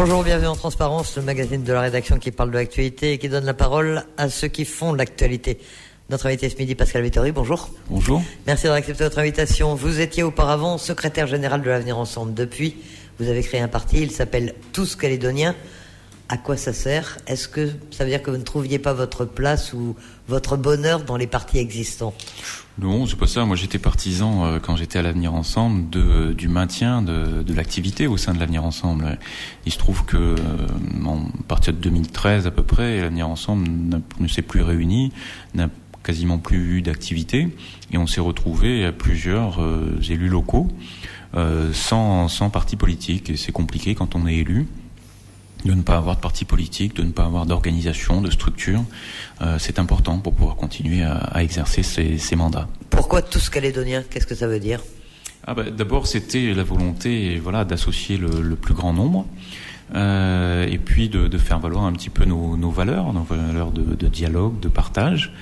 Bonjour, bienvenue en Transparence, le magazine de la rédaction qui parle de l'actualité et qui donne la parole à ceux qui font l'actualité. Notre invité ce midi, Pascal Vittori, bonjour. Bonjour. Merci d'avoir accepté notre invitation. Vous étiez auparavant secrétaire général de l'Avenir Ensemble. Depuis, vous avez créé un parti, il s'appelle Tous Calédoniens. À quoi ça sert ? Est-ce que ça veut dire que vous ne trouviez pas votre place ou votre bonheur dans les partis existants ? Non, c'est pas ça. Moi, j'étais partisan, quand j'étais à l'Avenir Ensemble, du maintien de l'activité au sein de l'Avenir Ensemble. Il se trouve que, à partir de 2013 à peu près, l'Avenir Ensemble ne s'est plus réuni, n'a quasiment plus eu d'activité, et on s'est retrouvé à plusieurs élus locaux, sans parti politique. Et c'est compliqué quand on est élu de ne pas avoir de parti politique, de ne pas avoir d'organisation, de structure. C'est important pour pouvoir continuer à exercer ces mandats. Pourquoi Tous Calédoniens ? Qu'est-ce que ça veut dire ? D'abord, c'était la volonté, d'associer le plus grand nombre, et puis de faire valoir un petit peu nos valeurs de dialogue, de partage.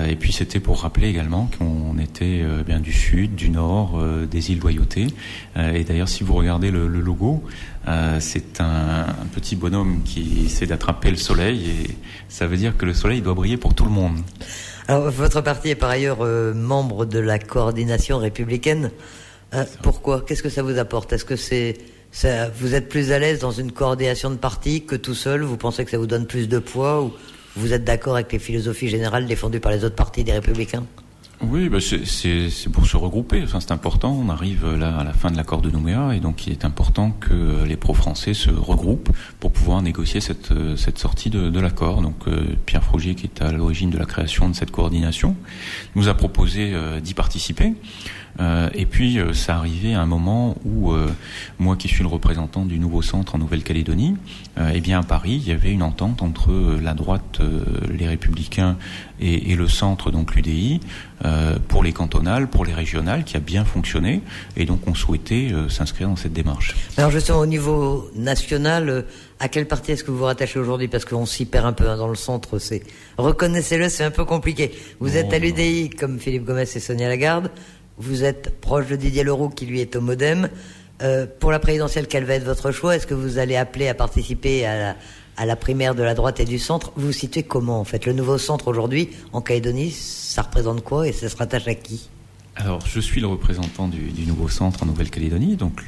Et puis c'était pour rappeler également qu'on était bien du sud, du nord, des îles Loyauté. Et d'ailleurs, si vous regardez le logo, c'est un petit bonhomme qui essaie d'attraper le soleil, et ça veut dire que le soleil doit briller pour tout le monde. Alors, votre parti est par ailleurs membre de la coordination républicaine. Pourquoi ? Qu'est-ce que ça vous apporte ? Est-ce que vous êtes plus à l'aise dans une coordination de parti que tout seul ? Vous pensez que ça vous donne plus de poids, ou vous êtes d'accord avec les philosophies générales défendues par les autres partis des Républicains ? Oui, c'est pour se regrouper. Enfin, c'est important. On arrive là à la fin de l'accord de Nouméa, et donc il est important que les pro-français se regroupent pour pouvoir négocier cette sortie de l'accord. Donc Pierre Frogier, qui est à l'origine de la création de cette coordination, nous a proposé d'y participer. Et puis ça arrivait à un moment où moi, qui suis le représentant du nouveau centre en Nouvelle-Calédonie, à Paris, il y avait une entente entre la droite, les Républicains, et le centre, donc l'UDI, pour les cantonales, pour les régionales, qui a bien fonctionné, et donc on souhaitait s'inscrire dans cette démarche. Alors justement, au niveau national, à quel parti est-ce que vous vous rattachez aujourd'hui ? Parce qu'on s'y perd un peu dans le centre, reconnaissez-le, c'est un peu compliqué. Vous êtes à l'UDI comme Philippe Gomes et Sonia Lagarde. Vous êtes proche de Didier Leroux, qui lui est au MoDem. Pour la présidentielle, quel va être votre choix ? Est-ce que vous allez appeler à participer à la primaire de la droite et du centre ? Vous vous situez comment, en fait ? Le nouveau centre aujourd'hui, en Calédonie, ça représente quoi et ça se rattache à qui ? Alors, je suis le représentant du nouveau centre en Nouvelle-Calédonie, donc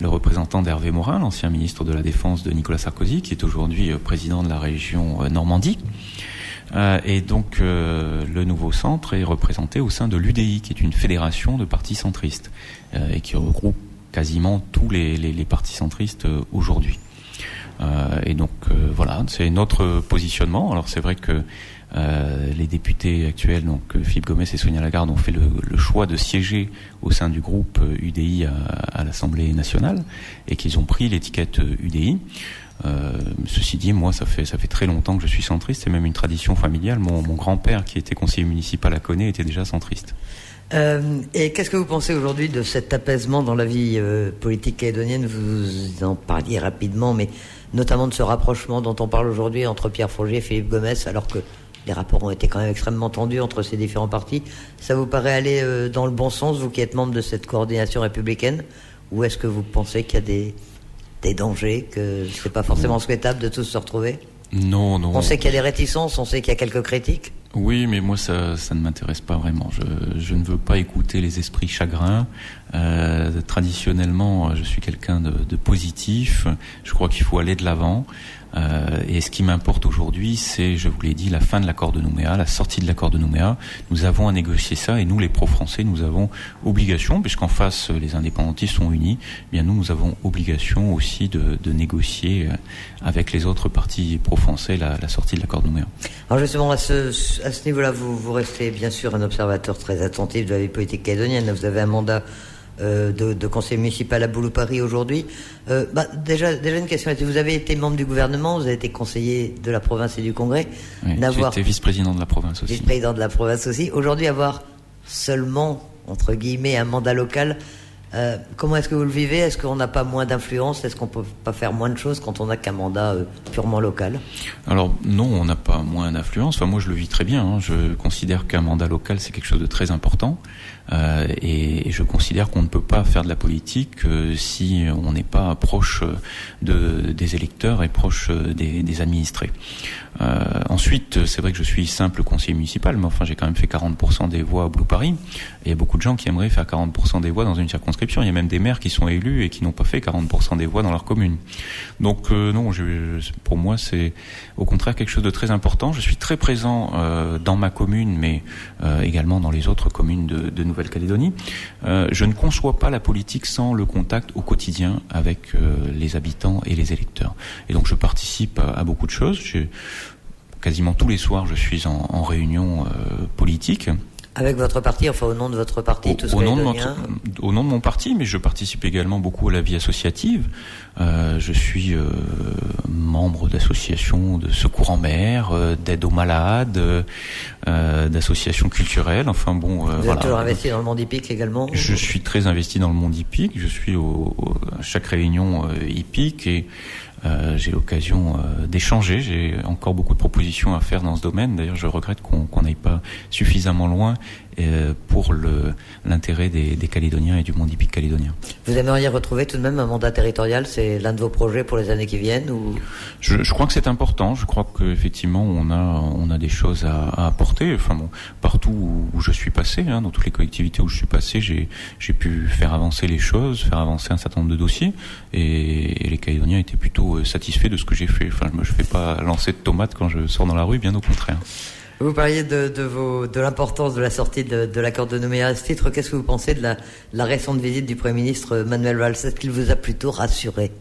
le représentant d'Hervé Morin, l'ancien ministre de la Défense de Nicolas Sarkozy, qui est aujourd'hui président de la région Normandie. Et donc le nouveau centre est représenté au sein de l'UDI, qui est une fédération de partis centristes, et qui regroupe quasiment tous les partis centristes aujourd'hui. Et donc voilà, c'est notre positionnement. Alors c'est vrai que les députés actuels, donc Philippe Gomes et Sonia Lagarde, ont fait le choix de siéger au sein du groupe UDI à l'Assemblée nationale, et qu'ils ont pris l'étiquette UDI. Ceci dit, moi, ça fait très longtemps que je suis centriste. C'est même une tradition familiale. Mon grand-père, qui était conseiller municipal à Coné, était déjà centriste. Et qu'est-ce que vous pensez aujourd'hui de cet apaisement dans la vie politique calédonienne ? Vous en parliez rapidement, mais notamment de ce rapprochement dont on parle aujourd'hui entre Pierre Frogier et Philippe Gomes, alors que les rapports ont été quand même extrêmement tendus entre ces différents partis. Ça vous paraît aller dans le bon sens, vous qui êtes membre de cette coordination républicaine ? Ou est-ce que vous pensez qu'il y a des dangers, que c'est pas forcément souhaitable de tous se retrouver ? Non. On sait qu'il y a des réticences, on sait qu'il y a quelques critiques. Oui, mais moi, ça ne m'intéresse pas vraiment. Je ne veux pas écouter les esprits chagrins. Traditionnellement, je suis quelqu'un de positif. Je crois qu'il faut aller de l'avant. Et ce qui m'importe aujourd'hui, c'est, je vous l'ai dit, la fin de l'accord de Nouméa, la sortie de l'accord de Nouméa. Nous avons à négocier ça, et nous, les pro-français, nous avons obligation, puisqu'en face, les indépendantistes sont unis, bien nous avons obligation aussi de négocier avec les autres partis pro-français la sortie de l'accord de Nouméa. Alors justement, à ce niveau-là, vous restez bien sûr un observateur très attentif de la vie politique calédonienne. Vous avez un mandat de conseiller municipal à Boulou-Paris aujourd'hui. Déjà une question. Vous avez été membre du gouvernement, vous avez été conseiller de la province et du Congrès. Oui, j'étais vice-président de la province aussi. Vice-président de la province aussi. Aujourd'hui, avoir seulement, entre guillemets, un mandat local, Comment est-ce que vous le vivez? Est-ce qu'on n'a pas moins d'influence? Est-ce qu'on peut pas faire moins de choses quand on n'a qu'un mandat purement local? Alors non, on n'a pas moins d'influence. Enfin, moi, je le vis très bien. Hein. Je considère qu'un mandat local, c'est quelque chose de très important. Et je considère qu'on ne peut pas faire de la politique si on n'est pas proche des électeurs et proche des administrés. Ensuite, c'est vrai que je suis simple conseiller municipal, mais enfin j'ai quand même fait 40% des voix au Blue Paris. Et il y a beaucoup de gens qui aimeraient faire 40% des voix dans une circonscription. Il y a même des maires qui sont élus et qui n'ont pas fait 40% des voix dans leur commune. Donc non, pour moi c'est au contraire quelque chose de très important. Je suis très présent dans ma commune, mais également dans les autres communes de Nouvelle-Calédonie. Je ne conçois pas la politique sans le contact au quotidien avec les habitants et les électeurs. Et donc je participe à beaucoup de choses. Quasiment tous les soirs, je suis en réunion politique. Avec votre parti, enfin au nom de votre parti, au nom de mon parti, mais je participe également beaucoup à la vie associative. Je suis membre d'associations de secours en mer, d'aide aux malades, d'associations culturelles. Enfin bon, vous êtes toujours investi dans le monde hippique également? Je suis très investi dans le monde hippique. Je suis à chaque réunion hippique et j'ai l'occasion d'échanger. J'ai encore beaucoup de propositions à faire dans ce domaine. D'ailleurs, je regrette qu'on n'aille pas suffisamment loin pour l'intérêt des Calédoniens et du monde hippique calédonien. Vous aimeriez retrouver tout de même un mandat territorial? C'est l'un de vos projets pour les années qui viennent ou... Je crois que c'est important. Je crois qu'effectivement, on a des choses à apporter. Enfin bon, partout où je suis passé, hein, dans toutes les collectivités où je suis passé, j'ai pu faire avancer les choses, faire avancer un certain nombre de dossiers, et les Calédoniens étaient plutôt satisfaits de ce que j'ai fait. Enfin, je fais pas lancer de tomates quand je sors dans la rue, bien au contraire. Vous parliez de l'importance de la sortie de l'accord de Nouméa. À ce titre, qu'est-ce que vous pensez de la récente visite du Premier ministre Manuel Valls? Est-ce qu'il vous a plutôt rassuré?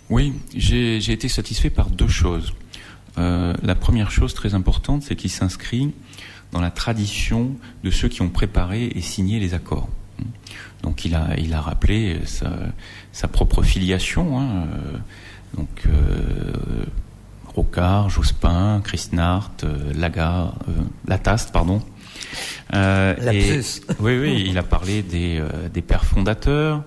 Oui, j'ai été satisfait par deux choses. La première chose très importante, c'est qu'il s'inscrit dans la tradition de ceux qui ont préparé et signé les accords. Donc il a rappelé sa propre filiation, hein, Rocard, Jospin, Christnart, Lataste, pardon. Oui, il a parlé des pères fondateurs.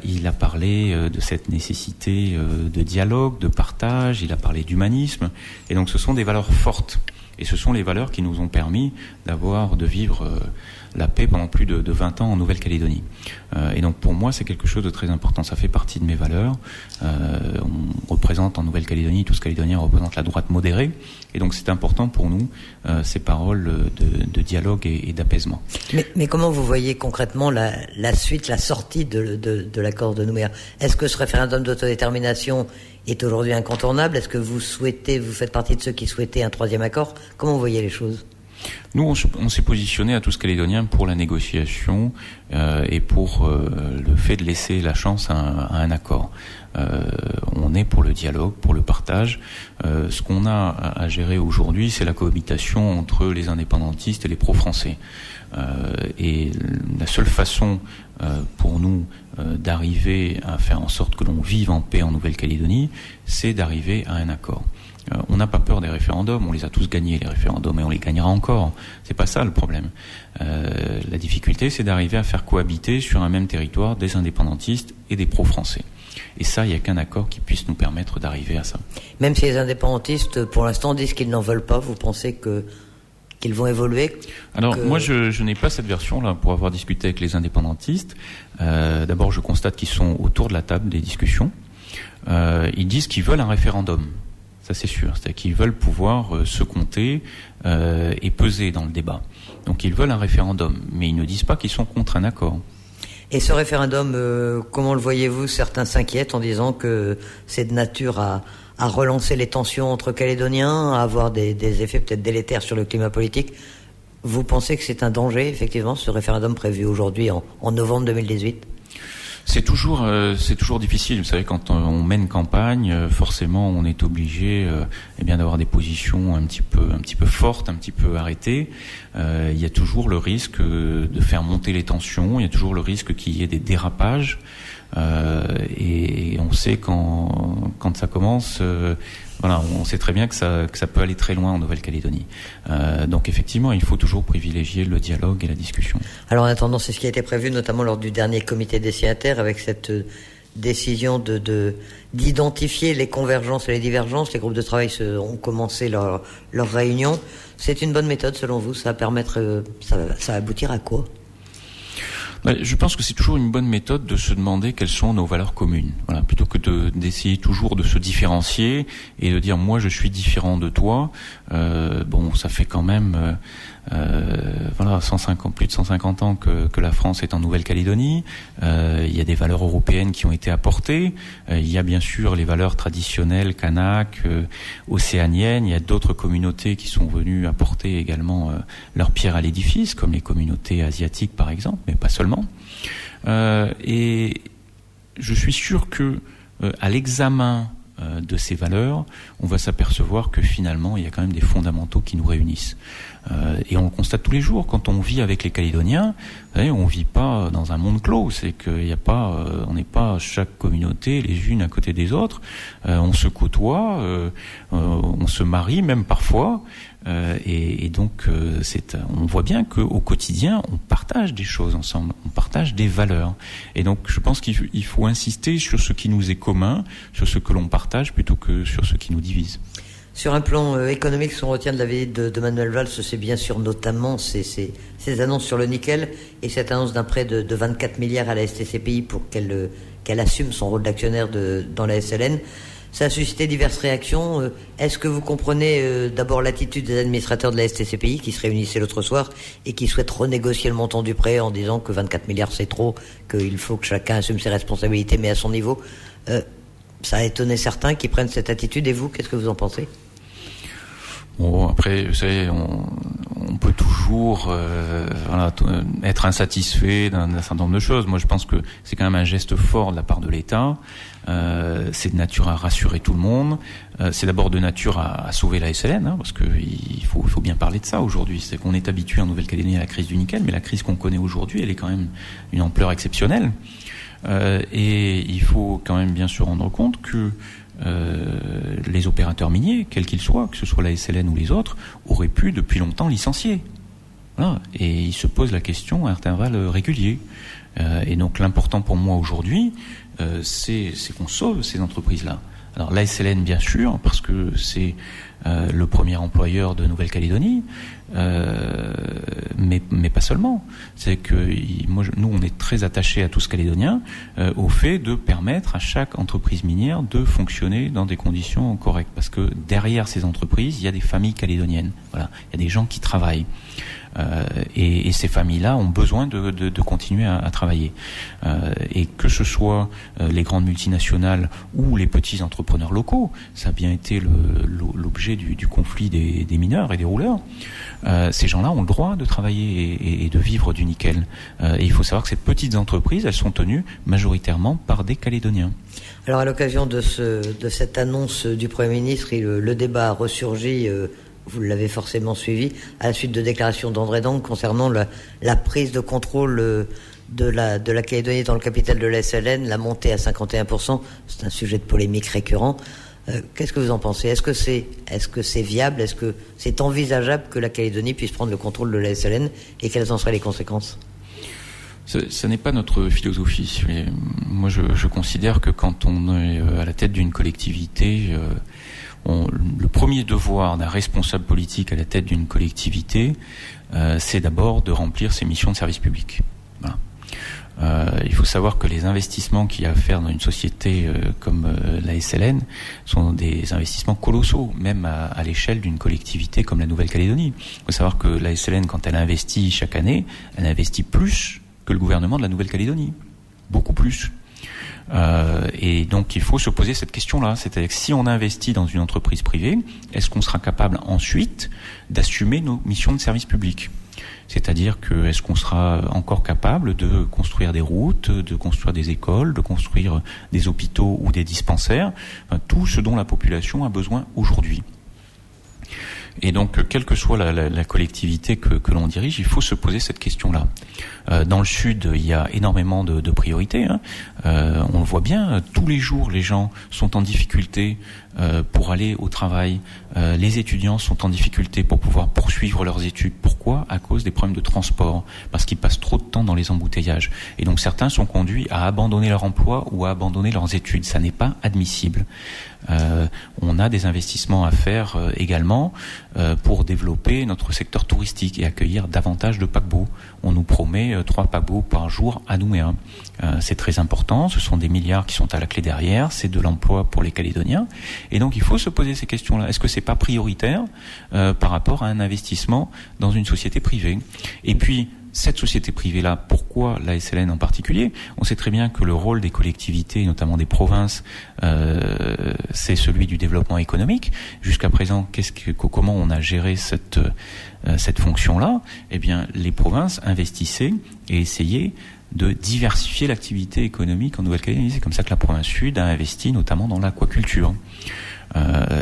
Il a parlé de cette nécessité de dialogue, de partage. Il a parlé d'humanisme. Et donc, ce sont des valeurs fortes. Et ce sont les valeurs qui nous ont permis de vivre la paix pendant plus de 20 ans en Nouvelle-Calédonie. Et donc pour moi, c'est quelque chose de très important. Ça fait partie de mes valeurs. On représente en Nouvelle-Calédonie, tous Calédoniens représentent la droite modérée. Et donc c'est important pour nous, ces paroles de dialogue et d'apaisement. Mais comment vous voyez concrètement la suite, la sortie de l'accord de Nouméa? Est-ce que ce référendum d'autodétermination est aujourd'hui incontournable? Est-ce que vous faites partie de ceux qui souhaitaient un troisième accord? Comment vous voyez les choses? Nous, on s'est positionné à tous Calédoniens pour la négociation et pour le fait de laisser la chance à un accord. On est pour le dialogue, pour le partage. Ce qu'on a à gérer aujourd'hui, c'est la cohabitation entre les indépendantistes et les pro-français. Et la seule façon pour nous d'arriver à faire en sorte que l'on vive en paix en Nouvelle-Calédonie, c'est d'arriver à un accord. On n'a pas peur des référendums, on les a tous gagnés les référendums et on les gagnera encore. C'est pas ça le problème. La difficulté, c'est d'arriver à faire cohabiter sur un même territoire des indépendantistes et des pro-français. Et ça, il n'y a qu'un accord qui puisse nous permettre d'arriver à ça. Même si les indépendantistes, pour l'instant, disent qu'ils n'en veulent pas, vous pensez qu'ils vont évoluer? Alors moi je n'ai pas cette version là pour avoir discuté avec les indépendantistes. D'abord je constate qu'ils sont autour de la table des discussions. Ils disent qu'ils veulent un référendum. Ça c'est sûr, c'est-à-dire qu'ils veulent pouvoir se compter et peser dans le débat. Donc ils veulent un référendum, mais ils ne disent pas qu'ils sont contre un accord. Et ce référendum, comment le voyez-vous? Certains s'inquiètent en disant que c'est de nature à relancer les tensions entre Calédoniens, à avoir des effets peut-être délétères sur le climat politique. Vous pensez que c'est un danger, effectivement, ce référendum prévu aujourd'hui en novembre 2018? C'est toujours difficile. Vous savez, quand on mène campagne, forcément, on est obligé, d'avoir des positions un petit peu fortes, un petit peu arrêtées. Il y a toujours le risque de faire monter les tensions. Il y a toujours le risque qu'il y ait des dérapages. Et on sait quand ça commence, voilà, on sait très bien que ça peut aller très loin en Nouvelle-Calédonie. Donc effectivement, il faut toujours privilégier le dialogue et la discussion. Alors en attendant, c'est ce qui a été prévu notamment lors du dernier comité destinataire avec cette décision d'identifier les convergences et les divergences. Les groupes de travail ont commencé leur réunion. C'est une bonne méthode selon vous? Ça va aboutir à quoi? Je pense que c'est toujours une bonne méthode de se demander quelles sont nos valeurs communes. Voilà, plutôt que d'essayer toujours de se différencier et de dire moi je suis différent de toi. Ça fait quand même plus de 150 ans que la France est en Nouvelle-Calédonie. Il y a des valeurs européennes qui ont été apportées. Il y a bien sûr les valeurs traditionnelles kanak, océaniennes. Il y a d'autres communautés qui sont venues apporter également leur pierre à l'édifice, comme les communautés asiatiques par exemple, mais pas seulement. Et je suis sûr que à l'examen de ces valeurs, on va s'apercevoir que finalement il y a quand même des fondamentaux qui nous réunissent. Et on le constate tous les jours quand on vit avec les Calédoniens. Vous savez, on vit pas dans un monde clos, c'est qu'il y a pas, on n'est pas chaque communauté les unes à côté des autres. On se côtoie, on se marie même parfois. Et donc on voit bien qu'au quotidien on partage des choses ensemble, on partage des valeurs. Et donc je pense qu'il faut insister sur ce qui nous est commun, sur ce que l'on partage plutôt que sur ce qui nous divise. Sur un plan économique, ce qu'on retient de la visite de Manuel Valls, c'est bien sûr notamment ces annonces sur le nickel et cette annonce d'un prêt de 24 milliards à la STCPI pour qu'elle assume son rôle d'actionnaire dans la SLN. Ça a suscité diverses réactions. Est-ce que vous comprenez d'abord l'attitude des administrateurs de la STCPI qui se réunissaient l'autre soir et qui souhaitent renégocier le montant du prêt en disant que 24 milliards c'est trop, qu'il faut que chacun assume ses responsabilités mais à son niveau? Ça a étonné certains qui prennent cette attitude. Et vous, qu'est-ce que vous en pensez? Bon, après, vous savez, on peut toujours être insatisfait d'un certain nombre de choses. Moi, je pense que c'est quand même un geste fort de la part de l'État. C'est de nature à rassurer tout le monde. C'est d'abord de nature à sauver la SLN, parce que il faut bien parler de ça aujourd'hui. C'est qu'on est habitué en Nouvelle-Calédonie à la crise du nickel, mais la crise qu'on connaît aujourd'hui, elle est quand même une ampleur exceptionnelle. Et il faut quand même bien se rendre compte que les opérateurs miniers, quels qu'ils soient, que ce soit la SLN ou les autres, auraient pu depuis longtemps licencier. Voilà. Et ils se posent la question à intervalles réguliers. Et donc l'important pour moi aujourd'hui, c'est qu'on sauve ces entreprises-là. Alors la SLN bien sûr, parce que c'est le premier employeur de Nouvelle-Calédonie, mais pas seulement. C'est que nous on est très attachés à tous Calédoniens au fait de permettre à chaque entreprise minière de fonctionner dans des conditions correctes, parce que derrière ces entreprises il y a des familles calédoniennes. Voilà, il y a des gens qui travaillent. Et ces familles-là ont besoin de continuer à travailler. Et que ce soit les grandes multinationales ou les petits entrepreneurs locaux, ça a bien été l'objet du conflit des mineurs et des rouleurs. Ces gens-là ont le droit de travailler et de vivre du nickel. Et il faut savoir que ces petites entreprises, elles sont tenues majoritairement par des Calédoniens. Alors à l'occasion de cette annonce du Premier ministre, le débat a ressurgi. Vous l'avez forcément suivi, à la suite de déclarations d'André Dang concernant la prise de contrôle de la Calédonie dans le capital de la SLN, la montée à 51%. C'est un sujet de polémique récurrent. Qu'est-ce que vous en pensez? Est-ce que c'est viable? Est-ce que c'est envisageable que la Calédonie puisse prendre le contrôle de la SLN? Et quelles en seraient les conséquences? Ce n'est pas notre philosophie. Moi, je considère que quand on est à la tête d'une collectivité... le premier devoir d'un responsable politique à la tête d'une collectivité, c'est d'abord de remplir ses missions de service public. Voilà. Il faut savoir que les investissements qu'il y a à faire dans une société comme la SLN sont des investissements colossaux, même à l'échelle d'une collectivité comme la Nouvelle-Calédonie. Il faut savoir que la SLN, quand elle investit chaque année, elle investit plus que le gouvernement de la Nouvelle-Calédonie. Beaucoup plus. Et donc il faut se poser cette question-là, c'est-à-dire que si on investit dans une entreprise privée, est-ce qu'on sera capable ensuite d'assumer nos missions de service public? C'est-à-dire que est-ce qu'on sera encore capable de construire des routes, de construire des écoles, de construire des hôpitaux ou des dispensaires, tout ce dont la population a besoin aujourd'hui. Et donc, quelle que soit la collectivité que l'on dirige, il faut se poser cette question-là. Dans le sud, il y a énormément de priorités. On le voit bien, tous les jours, les gens sont en difficulté pour aller au travail. Les étudiants sont en difficulté pour pouvoir poursuivre leurs études. Pourquoi ? À cause des problèmes de transport, parce qu'ils passent trop de temps dans les embouteillages. Et donc certains sont conduits à abandonner leur emploi ou à abandonner leurs études. Ça n'est pas admissible. On a des investissements à faire également pour développer notre secteur touristique et accueillir davantage de paquebots. On nous promet 3 paquebots par jour à Nouméa. C'est très important, ce sont des milliards qui sont à la clé derrière, c'est de l'emploi pour les Calédoniens. Et donc il faut se poser ces questions-là. Est-ce que c'est pas prioritaire par rapport à un investissement dans une société privée ? Et puis, cette société privée-là, pourquoi la SLN en particulier ? On sait très bien que le rôle des collectivités, notamment des provinces, c'est celui du développement économique. Jusqu'à présent, comment on a géré cette fonction-là ? Eh bien, les provinces investissaient et essayaient de diversifier l'activité économique en Nouvelle-Calédonie. C'est comme ça que la province sud a investi notamment dans l'aquaculture.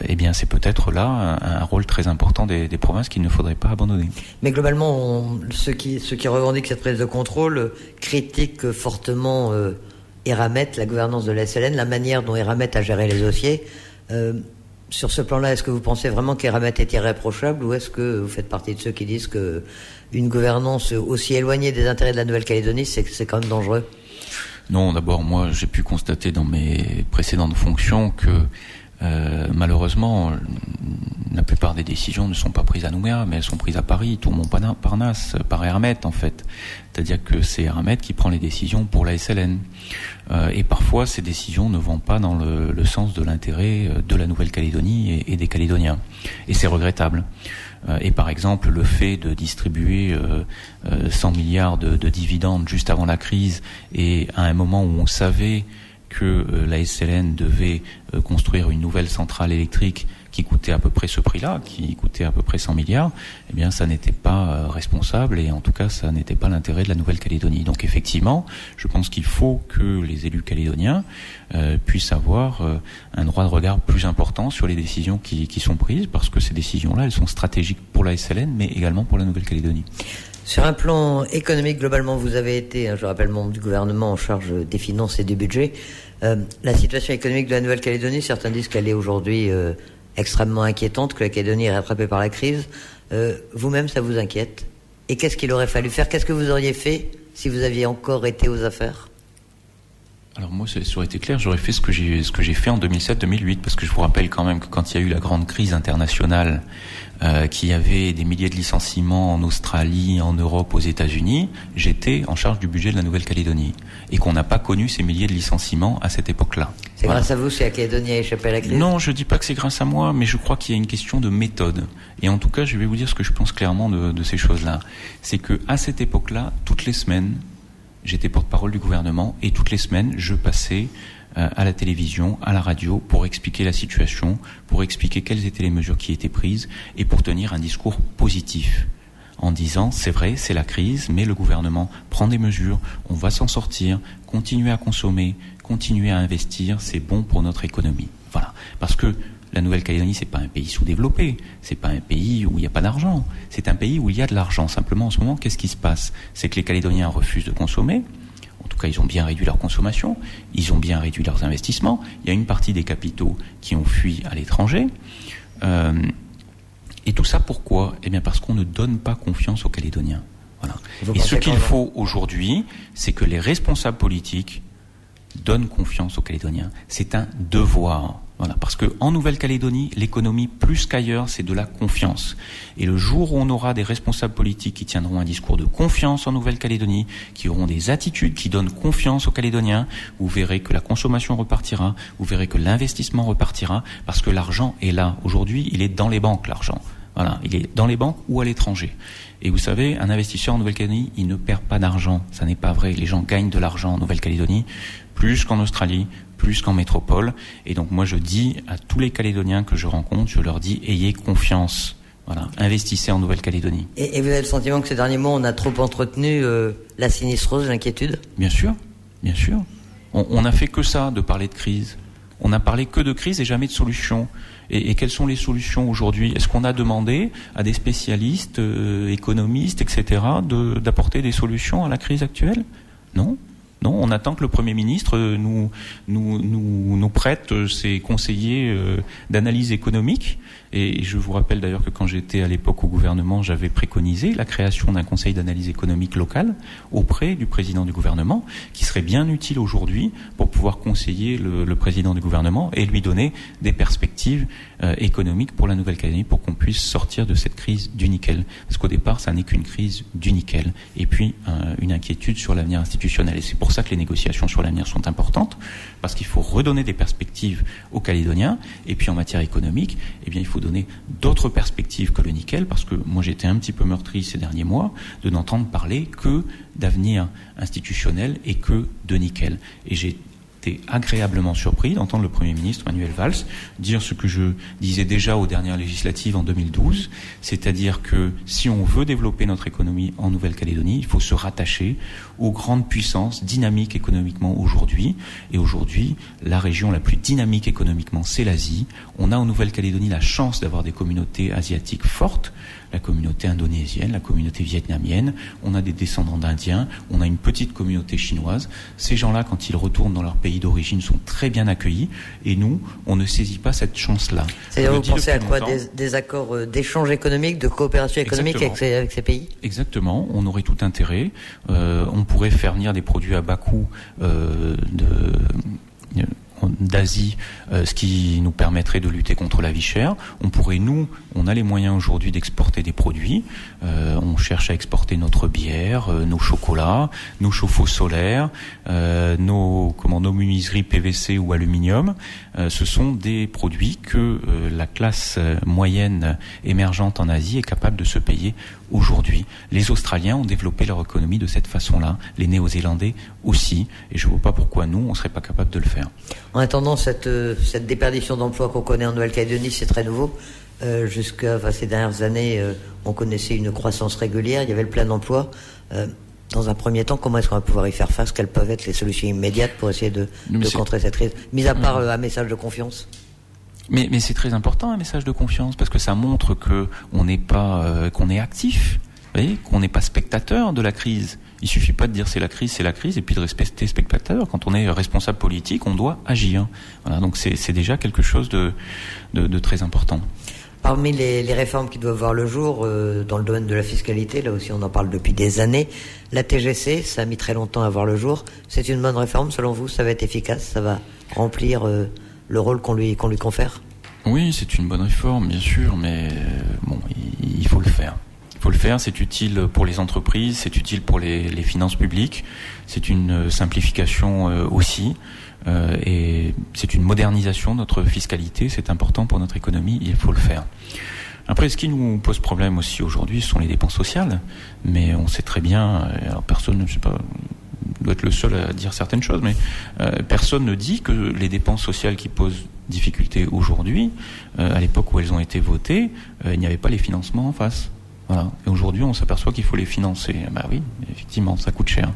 Eh bien, c'est peut-être là un rôle très important des provinces qu'il ne faudrait pas abandonner. Mais globalement, ceux qui revendiquent cette prise de contrôle critiquent fortement Eramet, la gouvernance de la SLN, la manière dont Eramet a géré les dossiers. Sur ce plan-là, est-ce que vous pensez vraiment qu'Eramet est irréprochable, ou est-ce que vous faites partie de ceux qui disent que une gouvernance aussi éloignée des intérêts de la Nouvelle-Calédonie, c'est quand même dangereux ? Non, d'abord, moi, j'ai pu constater dans mes précédentes fonctions que malheureusement, la plupart des décisions ne sont pas prises à Nouméa, mais elles sont prises à Paris, tout Montparnasse, par Eramet en fait. C'est-à-dire que c'est Eramet qui prend les décisions pour la SLN. Et parfois, ces décisions ne vont pas dans le sens de l'intérêt de la Nouvelle-Calédonie et des Calédoniens. Et c'est regrettable. Et par exemple, le fait de distribuer 100 milliards de dividendes juste avant la crise, et à un moment où on savait que la SLN devait construire une nouvelle centrale électrique qui coûtait à peu près ce prix-là, qui coûtait à peu près 100 milliards, eh bien ça n'était pas responsable, et en tout cas ça n'était pas l'intérêt de la Nouvelle-Calédonie. Donc effectivement, je pense qu'il faut que les élus calédoniens puissent avoir un droit de regard plus important sur les décisions qui sont prises, parce que ces décisions-là, elles sont stratégiques pour la SLN, mais également pour la Nouvelle-Calédonie. Sur un plan économique, globalement, vous avez été, je rappelle, membre du gouvernement en charge des finances et du budget. La situation économique de la Nouvelle-Calédonie, certains disent qu'elle est aujourd'hui extrêmement inquiétante, que la Calédonie est rattrapée par la crise. Vous-même, ça vous inquiète ? Et qu'est-ce qu'il aurait fallu faire ? Qu'est-ce que vous auriez fait si vous aviez encore été aux affaires ? Alors moi, ça aurait été clair, j'aurais fait ce que j'ai fait en 2007-2008, parce que je vous rappelle quand même que quand il y a eu la grande crise internationale, qu'il y avait des milliers de licenciements en Australie, en Europe, aux États-Unis, j'étais en charge du budget de la Nouvelle-Calédonie, et qu'on n'a pas connu ces milliers de licenciements à cette époque-là. C'est voilà. Grâce à vous si la Calédonie a échappé à la crise ? Non, je dis pas que c'est grâce à moi, mais je crois qu'il y a une question de méthode. Et en tout cas, je vais vous dire ce que je pense clairement de ces choses-là. C'est que à cette époque-là, toutes les semaines, j'étais porte-parole du gouvernement, et toutes les semaines, je passais à la télévision, à la radio, pour expliquer la situation, pour expliquer quelles étaient les mesures qui étaient prises, et pour tenir un discours positif, en disant, c'est vrai, c'est la crise, mais le gouvernement prend des mesures, on va s'en sortir, continuer à consommer, continuer à investir, c'est bon pour notre économie. Voilà. Parce que la Nouvelle-Calédonie, c'est pas un pays sous-développé, c'est pas un pays où il n'y a pas d'argent, c'est un pays où il y a de l'argent. Simplement, en ce moment, qu'est-ce qui se passe ? C'est que les Calédoniens refusent de consommer. En tout cas, ils ont bien réduit leur consommation, ils ont bien réduit leurs investissements. Il y a une partie des capitaux qui ont fui à l'étranger. Et tout ça, pourquoi ? Eh bien, parce qu'on ne donne pas confiance aux Calédoniens. Voilà. Et ce qu'il faut aujourd'hui, c'est que les responsables politiques donnent confiance aux Calédoniens. C'est un devoir. Voilà, parce que en Nouvelle-Calédonie, l'économie, plus qu'ailleurs, c'est de la confiance. Et le jour où on aura des responsables politiques qui tiendront un discours de confiance en Nouvelle-Calédonie, qui auront des attitudes qui donnent confiance aux Calédoniens, vous verrez que la consommation repartira, vous verrez que l'investissement repartira, parce que l'argent est là. Aujourd'hui, il est dans les banques, l'argent. Voilà, il est dans les banques ou à l'étranger. Et vous savez, un investisseur en Nouvelle-Calédonie, il ne perd pas d'argent. Ça n'est pas vrai. Les gens gagnent de l'argent en Nouvelle-Calédonie, plus qu'en Australie, plus qu'en métropole. Et donc moi je dis à tous les Calédoniens que je rencontre, je leur dis, ayez confiance. Voilà, investissez en Nouvelle-Calédonie. Et vous avez le sentiment que ces derniers mois, on a trop entretenu la sinistreuse, l'inquiétude ? Bien sûr, bien sûr. On n'a fait que ça, de parler de crise. On n'a parlé que de crise et jamais de solutions. Et quelles sont les solutions aujourd'hui? Est-ce qu'on a demandé à des spécialistes, économistes, etc., d'apporter des solutions à la crise actuelle? Non. Non, on attend que le Premier ministre nous prête ses conseillers d'analyse économique. Et je vous rappelle d'ailleurs que quand j'étais à l'époque au gouvernement, j'avais préconisé la création d'un conseil d'analyse économique local auprès du président du gouvernement, qui serait bien utile aujourd'hui pour pouvoir conseiller le président du gouvernement et lui donner des perspectives économiques pour la Nouvelle-Calédonie pour qu'on puisse sortir de cette crise du nickel. Parce qu'au départ, ça n'est qu'une crise du nickel. Et puis, une inquiétude sur l'avenir institutionnel. Et c'est pour ça que les négociations sur l'avenir sont importantes, parce qu'il faut redonner des perspectives aux Calédoniens. Et puis, en matière économique, eh bien, il faut donner d'autres perspectives que le nickel, parce que moi j'étais un petit peu meurtri ces derniers mois de n'entendre parler que d'avenir institutionnel et que de nickel. Et j'ai été agréablement surpris d'entendre le Premier ministre Manuel Valls dire ce que je disais déjà aux dernières législatives en 2012, c'est-à-dire que si on veut développer notre économie en Nouvelle-Calédonie, il faut se rattacher aux grandes puissances dynamiques économiquement aujourd'hui. Et aujourd'hui, la région la plus dynamique économiquement, c'est l'Asie. On a en Nouvelle-Calédonie la chance d'avoir des communautés asiatiques fortes, la communauté indonésienne, la communauté vietnamienne, on a des descendants d'Indiens, on a une petite communauté chinoise. Ces gens-là, quand ils retournent dans leur pays d'origine, sont très bien accueillis, et nous, on ne saisit pas cette chance-là. C'est-à-dire, vous pensez à quoi? Des accords d'échange économique, de coopération économique avec ces pays? Exactement, on aurait tout intérêt. On pourrait faire venir des produits à bas coût d'Asie, ce qui nous permettrait de lutter contre la vie chère. On a les moyens aujourd'hui d'exporter des produits. On cherche à exporter notre bière, nos chocolats, nos chauffe-eau solaires, nos menuiseries PVC ou aluminium. Ce sont des produits que la classe moyenne émergente en Asie est capable de se payer aujourd'hui. Les Australiens ont développé leur économie de cette façon-là, les Néo-Zélandais aussi, et je ne vois pas pourquoi nous, on ne serait pas capable de le faire. En attendant, cette déperdition d'emplois qu'on connaît en Nouvelle-Calédonie, c'est très nouveau. Jusqu'à ces dernières années, on connaissait une croissance régulière, il y avait le plein d'emploi. Dans un premier temps, comment est-ce qu'on va pouvoir y faire face? Quelles peuvent être les solutions immédiates pour essayer de contrer cette crise? Mis à part un message de confiance. Mais c'est très important, un message de confiance, parce que ça montre qu'on est actif, vous voyez, qu'on n'est pas spectateur de la crise. Il suffit pas de dire c'est la crise, et puis de rester spectateur. Quand on est responsable politique, on doit agir. Voilà, donc c'est déjà quelque chose de très important. Parmi les réformes qui doivent voir le jour dans le domaine de la fiscalité, là aussi on en parle depuis des années, la TGC, ça a mis très longtemps à voir le jour. C'est une bonne réforme selon vous? Ça va être efficace? Ça va remplir le rôle qu'on lui confère? Oui, c'est une bonne réforme, bien sûr, mais il faut le faire. Il faut le faire, c'est utile pour les entreprises, c'est utile pour les finances publiques, c'est une simplification aussi, et c'est une modernisation de notre fiscalité, c'est important pour notre économie, il faut le faire. Après, ce qui nous pose problème aussi aujourd'hui, ce sont les dépenses sociales, mais on sait très bien, alors personne ne sait pas, doit être le seul à dire certaines choses, mais personne ne dit que les dépenses sociales qui posent difficulté aujourd'hui, à l'époque où elles ont été votées, il n'y avait pas les financements en face. Voilà. Et aujourd'hui, on s'aperçoit qu'il faut les financer. Bah oui, effectivement, ça coûte cher.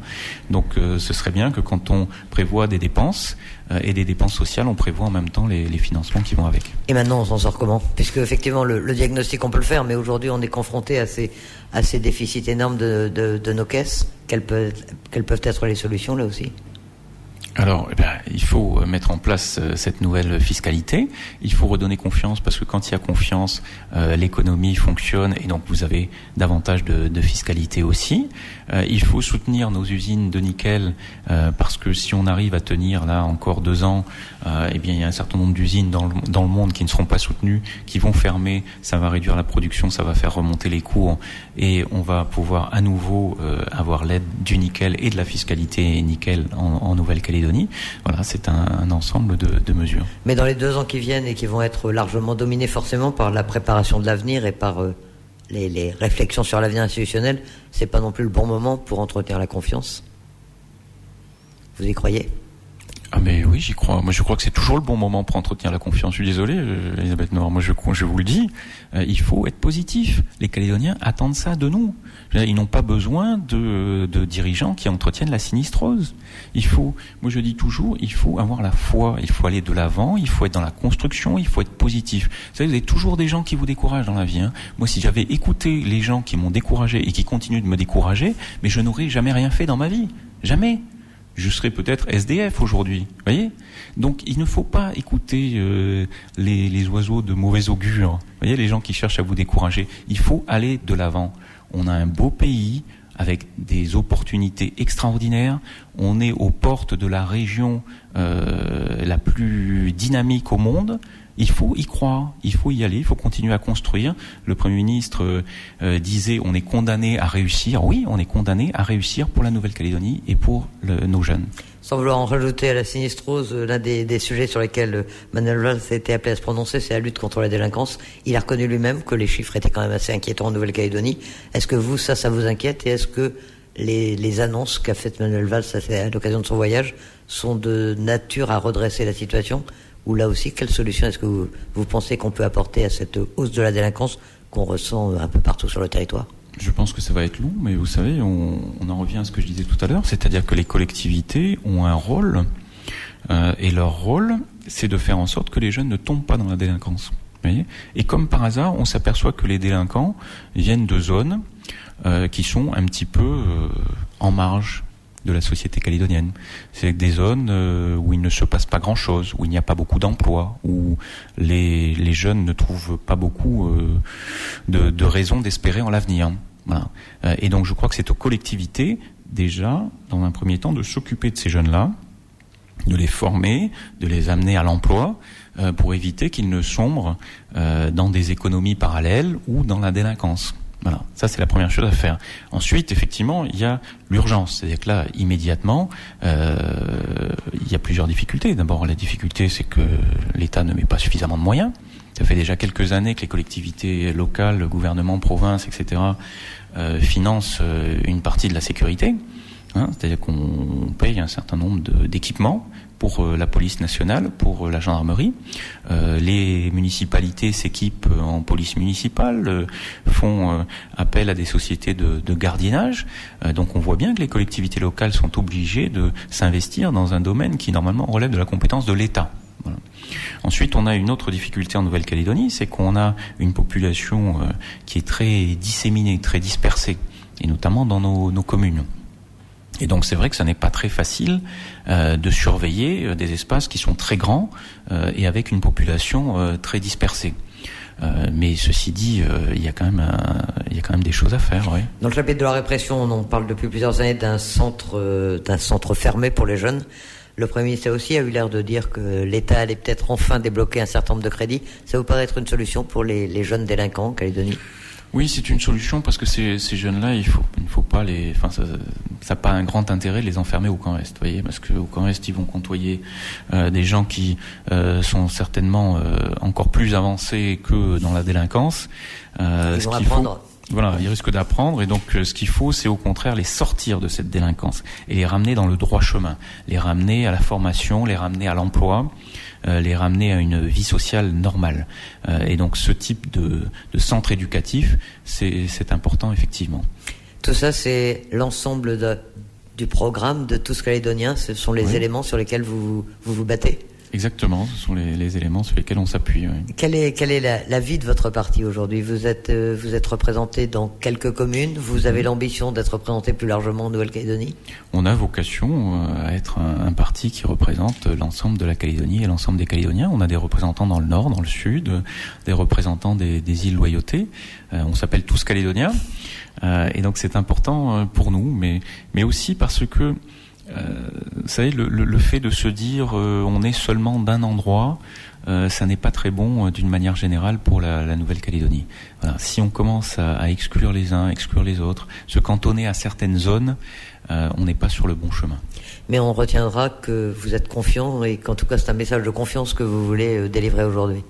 Donc, ce serait bien que quand on prévoit des dépenses et des dépenses sociales, on prévoit en même temps les financements qui vont avec. Et maintenant, on s'en sort comment? Puisque effectivement, le diagnostic, on peut le faire, mais aujourd'hui, on est confronté à ces déficits énormes de nos caisses. Quelles peuvent être les solutions là aussi? Alors, il faut mettre en place cette nouvelle fiscalité. Il faut redonner confiance, parce que quand il y a confiance, l'économie fonctionne, et donc vous avez davantage de fiscalité aussi. Il faut soutenir nos usines de nickel, parce que si on arrive à tenir là encore 2 ans, il y a un certain nombre d'usines dans le monde qui ne seront pas soutenues, qui vont fermer. Ça va réduire la production, ça va faire remonter les coûts, et on va pouvoir à nouveau avoir l'aide du nickel et de la fiscalité nickel en Nouvelle-Calédonie. Voilà, c'est un ensemble de mesures. Mais dans les 2 ans qui viennent et qui vont être largement dominés forcément par la préparation de l'avenir et par les réflexions sur l'avenir institutionnel, c'est pas non plus le bon moment pour entretenir la confiance? Vous y croyez? Ah mais oui, j'y crois. Moi, je crois que c'est toujours le bon moment pour entretenir la confiance. Je suis désolé, Elisabeth Noir. Moi, je vous le dis, il faut être positif. Les Calédoniens attendent ça de nous. Ils n'ont pas besoin de dirigeants qui entretiennent la sinistrose. Moi je dis toujours, il faut avoir la foi. Il faut aller de l'avant. Il faut être dans la construction. Il faut être positif. Vous savez, vous avez toujours des gens qui vous découragent dans la vie. Moi, si j'avais écouté les gens qui m'ont découragé et qui continuent de me décourager, mais je n'aurais jamais rien fait dans ma vie. Jamais. Je serais peut-être SDF aujourd'hui, voyez. Donc il ne faut pas écouter les oiseaux de mauvais augure, voyez, les gens qui cherchent à vous décourager. Il faut aller de l'avant. On a un beau pays avec des opportunités extraordinaires. On est aux portes de la région la plus dynamique au monde. Il faut y croire, il faut y aller, il faut continuer à construire. Le Premier ministre disait on est condamné à réussir. Oui, on est condamné à réussir pour la Nouvelle-Calédonie et pour nos jeunes. Sans vouloir en rajouter à la sinistrose, l'un des sujets sur lesquels Manuel Valls a été appelé à se prononcer, c'est la lutte contre la délinquance. Il a reconnu lui-même que les chiffres étaient quand même assez inquiétants en Nouvelle-Calédonie. Est-ce que vous, ça vous inquiète, et est-ce que les annonces qu'a faites Manuel Valls à l'occasion de son voyage sont de nature à redresser la situation? Ou là aussi, quelle solution est-ce que vous pensez qu'on peut apporter à cette hausse de la délinquance qu'on ressent un peu partout sur le territoire? Je pense que ça va être long, mais vous savez, on en revient à ce que je disais tout à l'heure, c'est-à-dire que les collectivités ont un rôle, et leur rôle, c'est de faire en sorte que les jeunes ne tombent pas dans la délinquance. Vous voyez ? Et comme par hasard, on s'aperçoit que les délinquants viennent de zones qui sont un petit peu en marge de la société calédonienne. C'est des zones où il ne se passe pas grand-chose, où il n'y a pas beaucoup d'emplois, où les jeunes ne trouvent pas beaucoup de raisons d'espérer en l'avenir. Voilà. Et donc je crois que c'est aux collectivités, déjà, dans un premier temps, de s'occuper de ces jeunes-là, de les former, de les amener à l'emploi, pour éviter qu'ils ne sombrent dans des économies parallèles ou dans la délinquance. Voilà, ça c'est la première chose à faire. Ensuite, effectivement, il y a l'urgence, c'est-à-dire que là, immédiatement, il y a plusieurs difficultés. D'abord, la difficulté, c'est que l'État ne met pas suffisamment de moyens. Ça fait déjà quelques années que les collectivités locales, le gouvernement, province, etc., financent une partie de la sécurité. C'est-à-dire qu'on paye un certain nombre d'équipements pour la police nationale, pour la gendarmerie. Les municipalités s'équipent en police municipale, font appel à des sociétés de gardiennage. Donc on voit bien que les collectivités locales sont obligées de s'investir dans un domaine qui normalement relève de la compétence de l'État. Voilà. Ensuite, on a une autre difficulté en Nouvelle-Calédonie, c'est qu'on a une population qui est très disséminée, très dispersée, et notamment dans nos communes. Et donc c'est vrai que ça n'est pas très facile de surveiller des espaces qui sont très grands et avec une population très dispersée. Mais ceci dit, il y a quand même des choses à faire. Oui. Dans le chapitre de la répression, on parle depuis plusieurs années d'un centre fermé pour les jeunes. Le Premier ministre aussi a eu l'air de dire que l'État allait peut-être enfin débloquer un certain nombre de crédits. Ça vous paraît être une solution pour les jeunes délinquants en Calédonie ? Oui, c'est une solution parce que ces jeunes-là, il ne faut pas ça n'a pas un grand intérêt de les enfermer au camp Est, vous voyez, parce qu'au camp Est, ils vont côtoyer des gens qui sont certainement encore plus avancés que dans la délinquance. Ils vont apprendre. Voilà, ils risquent d'apprendre, et donc ce qu'il faut, c'est au contraire les sortir de cette délinquance et les ramener dans le droit chemin, les ramener à la formation, les ramener à l'emploi, les ramener à une vie sociale normale. Et donc ce type de centre éducatif, c'est important effectivement. Tout ça, c'est l'ensemble du programme de Tous Calédoniens. Ce sont les éléments sur lesquels vous battez. Exactement, ce sont les éléments sur lesquels on s'appuie. Oui. Quelle est la vie de votre parti aujourd'hui ? Vous êtes représenté dans quelques communes. Vous avez l'ambition d'être représenté plus largement en Nouvelle-Calédonie ? On a vocation à être un parti qui représente l'ensemble de la Calédonie et l'ensemble des Calédoniens. On a des représentants dans le nord, dans le sud, des représentants des îles Loyauté. On s'appelle Tous Calédoniens. Et donc c'est important pour nous, mais aussi parce que vous savez, le fait de se dire on est seulement d'un endroit, ça n'est pas très bon d'une manière générale pour la Nouvelle-Calédonie. Voilà. Si on commence à exclure les uns, exclure les autres, se cantonner à certaines zones, on n'est pas sur le bon chemin. Mais on retiendra que vous êtes confiant et qu'en tout cas c'est un message de confiance que vous voulez délivrer aujourd'hui.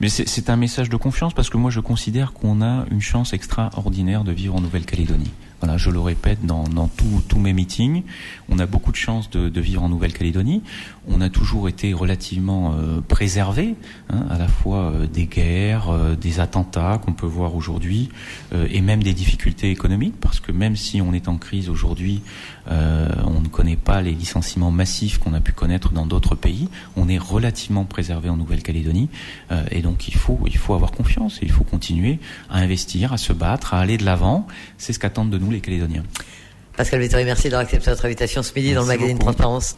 Mais c'est un message de confiance parce que moi je considère qu'on a une chance extraordinaire de vivre en Nouvelle-Calédonie. Voilà, je le répète dans tous mes meetings, on a beaucoup de chance de vivre en Nouvelle-Calédonie. On a toujours été relativement préservés, à la fois des guerres, des attentats qu'on peut voir aujourd'hui, et même des difficultés économiques, parce que même si on est en crise aujourd'hui, on ne connaît pas les licenciements massifs qu'on a pu connaître dans d'autres pays. On est relativement préservé en Nouvelle-Calédonie, et donc il faut avoir confiance, et il faut continuer à investir, à se battre, à aller de l'avant. C'est ce qu'attendent de nous les Calédoniens. Pascal Vettori, merci d'avoir accepté notre invitation ce midi. Merci dans le magazine beaucoup. Transparence.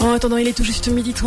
En attendant, il est tout juste 12h30.